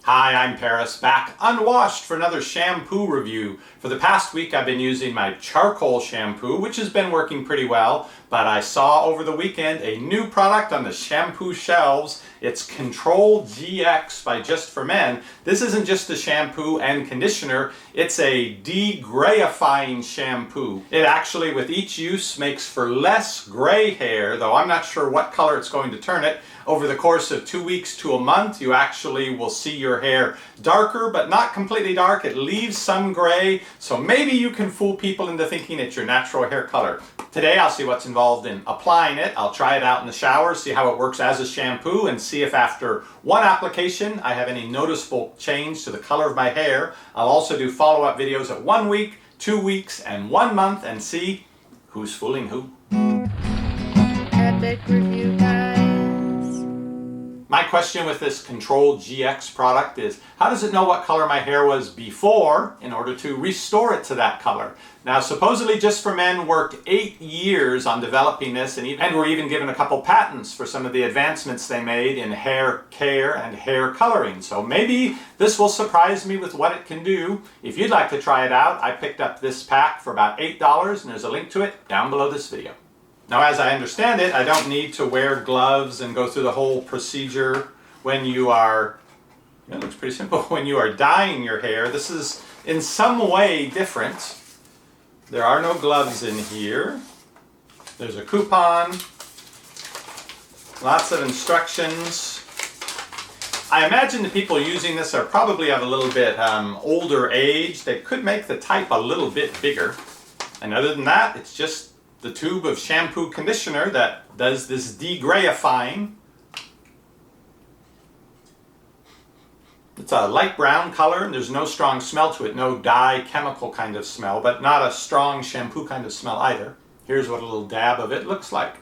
Hi, I'm Paris, back unwashed for another shampoo review. For the past week I've been using my charcoal shampoo, which has been working pretty well, but I saw over the weekend a new product on the shampoo shelves. It's Control GX by Just for Men. This isn't just a shampoo and conditioner, it's a de-greyifying shampoo. It actually, with each use, makes for less gray hair, though I'm not sure what color it's going to turn it. Over the course of 2 weeks to a month, you actually will see your hair darker, but not completely dark. It leaves some gray, so maybe you can fool people into thinking it's your natural hair color. Today I'll see what's involved in applying it. I'll try it out in the shower, see how it works as a shampoo, and see if after one application I have any noticeable change to the color of my hair. I'll also do follow-up videos at 1 week, 2 weeks, and 1 month and see who's fooling who. Epic Review Guys. My question with this Control GX product is, how does it know what color my hair was before in order to restore it to that color? Now, supposedly Just for Men worked 8 years on developing this and were even given a couple patents for some of the advancements they made in hair care and hair coloring. So maybe this will surprise me with what it can do. If you'd like to try it out, I picked up this pack for about $8 and there's a link to it down below this video. Now, as I understand it, I don't need to wear gloves and go through the whole procedure when you are, it looks pretty simple, when you are dyeing your hair. This is in some way different. There are no gloves in here. There's a coupon, lots of instructions. I imagine the people using this are probably of a little bit older age. They could make the type a little bit bigger. And other than that, it's just the tube of shampoo conditioner that does this de-greyifying. It's a light brown color and there's no strong smell to it, no dye chemical kind of smell, but not a strong shampoo kind of smell either. Here's what a little dab of it looks like.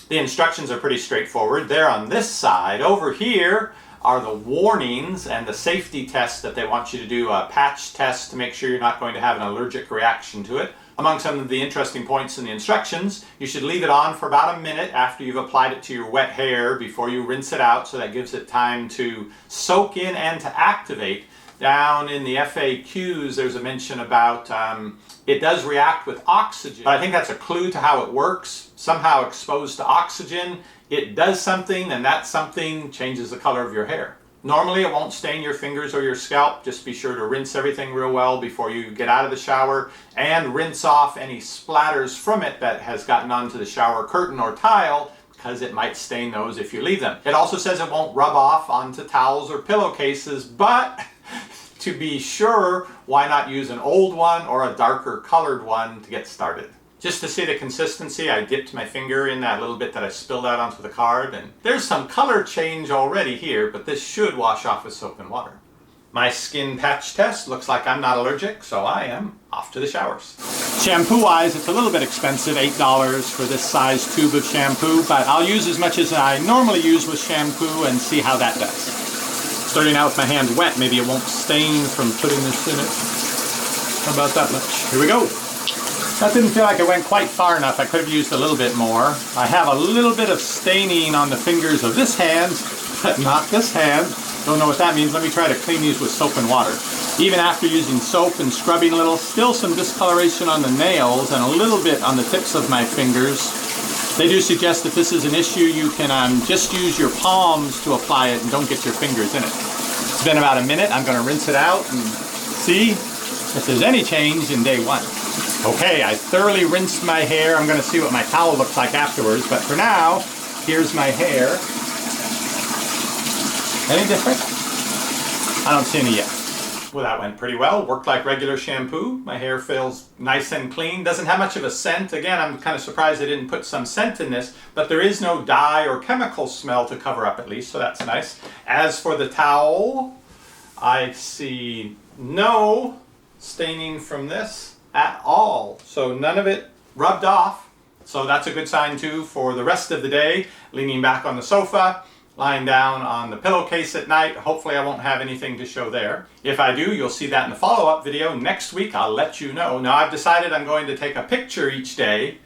The instructions are pretty straightforward. They're on this side. Over here are the warnings and the safety tests that they want you to do, a patch test to make sure you're not going to have an allergic reaction to it. Among some of the interesting points in the instructions, you should leave it on for about a minute after you've applied it to your wet hair before you rinse it out, so that gives it time to soak in and to activate. Down in the FAQs, there's a mention about it does react with oxygen. But I think that's a clue to how it works. Somehow exposed to oxygen, it does something, and that something changes the color of your hair. Normally it won't stain your fingers or your scalp. Just be sure to rinse everything real well before you get out of the shower and rinse off any splatters from it that has gotten onto the shower curtain or tile, because it might stain those if you leave them. It also says it won't rub off onto towels or pillowcases, but to be sure, why not use an old one or a darker colored one to get started? Just to see the consistency, I dipped my finger in that little bit that I spilled out onto the card, and there's some color change already here, but this should wash off with soap and water. My skin patch test looks like I'm not allergic, so I am off to the showers. Shampoo-wise, it's a little bit expensive, $8 for this size tube of shampoo, but I'll use as much as I normally use with shampoo and see how that does. Starting out with my hands wet, maybe it won't stain from putting this in it. How about that much? Here we go. That didn't feel like it went quite far enough. I could have used a little bit more. I have a little bit of staining on the fingers of this hand, but not this hand. Don't know what that means. Let me try to clean these with soap and water. Even after using soap and scrubbing a little, still some discoloration on the nails and a little bit on the tips of my fingers. They do suggest that this is an issue. You can just use your palms to apply it and don't get your fingers in it. It's been about a minute. I'm going to rinse it out and see if there's any change in day one. Okay, I thoroughly rinsed my hair. I'm going to see what my towel looks like afterwards, but for now, here's my hair. Any different? I don't see any yet. Well, that went pretty well. Worked like regular shampoo. My hair feels nice and clean. Doesn't have much of a scent. Again, I'm kind of surprised they didn't put some scent in this, but there is no dye or chemical smell to cover up at least, so that's nice. As for the towel, I see no staining from this at all. So none of it rubbed off. So that's a good sign too for the rest of the day. Leaning back on the sofa, lying down on the pillowcase at night. Hopefully I won't have anything to show there. If I do, you'll see that in the follow-up video. Next week, I'll let you know. Now I've decided I'm going to take a picture each day.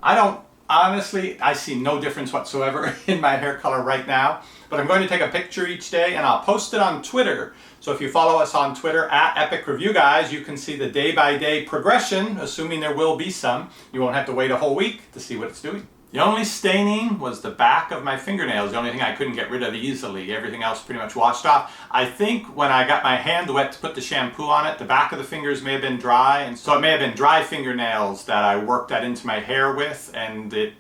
I don't Honestly, I see no difference whatsoever in my hair color right now, but I'm going to take a picture each day and I'll post it on Twitter. So if you follow us on Twitter at EpicReviewGuys, you can see the day-by-day progression, assuming there will be some. You won't have to wait a whole week to see what it's doing. The only staining was the back of my fingernails, the only thing I couldn't get rid of easily. Everything else pretty much washed off. I think when I got my hand wet to put the shampoo on it, the back of the fingers may have been dry, and so it may have been dry fingernails that I worked that into my hair with, and it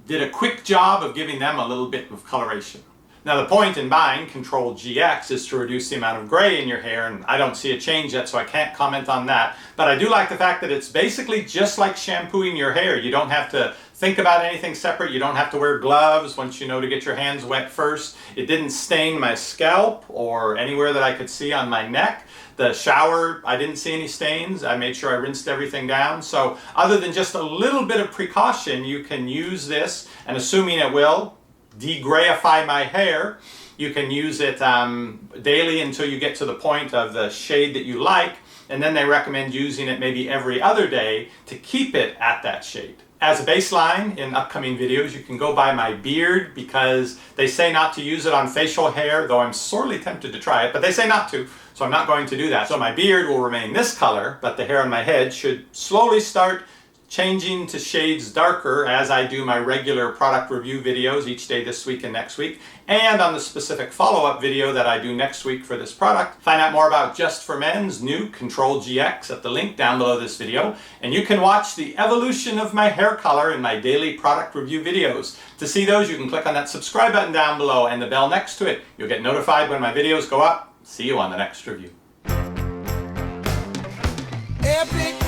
did a quick job of giving them a little bit of coloration. Now the point in buying Control GX is to reduce the amount of gray in your hair, and I don't see a change yet, so I can't comment on that. But I do like the fact that it's basically just like shampooing your hair. You don't have to think about anything separate. You don't have to wear gloves once you know to get your hands wet first. It didn't stain my scalp or anywhere that I could see on my neck. The shower, I didn't see any stains. I made sure I rinsed everything down. So other than just a little bit of precaution, you can use this, and assuming it will de-greyify my hair, you can use it daily until you get to the point of the shade that you like, and then they recommend using it maybe every other day to keep it at that shade. As a baseline, in upcoming videos, you can go by my beard, because they say not to use it on facial hair, though I'm sorely tempted to try it, but they say not to, so I'm not going to do that. So my beard will remain this color, but the hair on my head should slowly start changing to shades darker as I do my regular product review videos each day this week and next week, and on the specific follow-up video that I do next week for this product. Find out more about Just for Men's new Control GX at the link down below this video, and you can watch the evolution of my hair color in my daily product review videos. To see those, you can click on that subscribe button down below and the bell next to it. You'll get notified when my videos go up. See you on the next review. Epic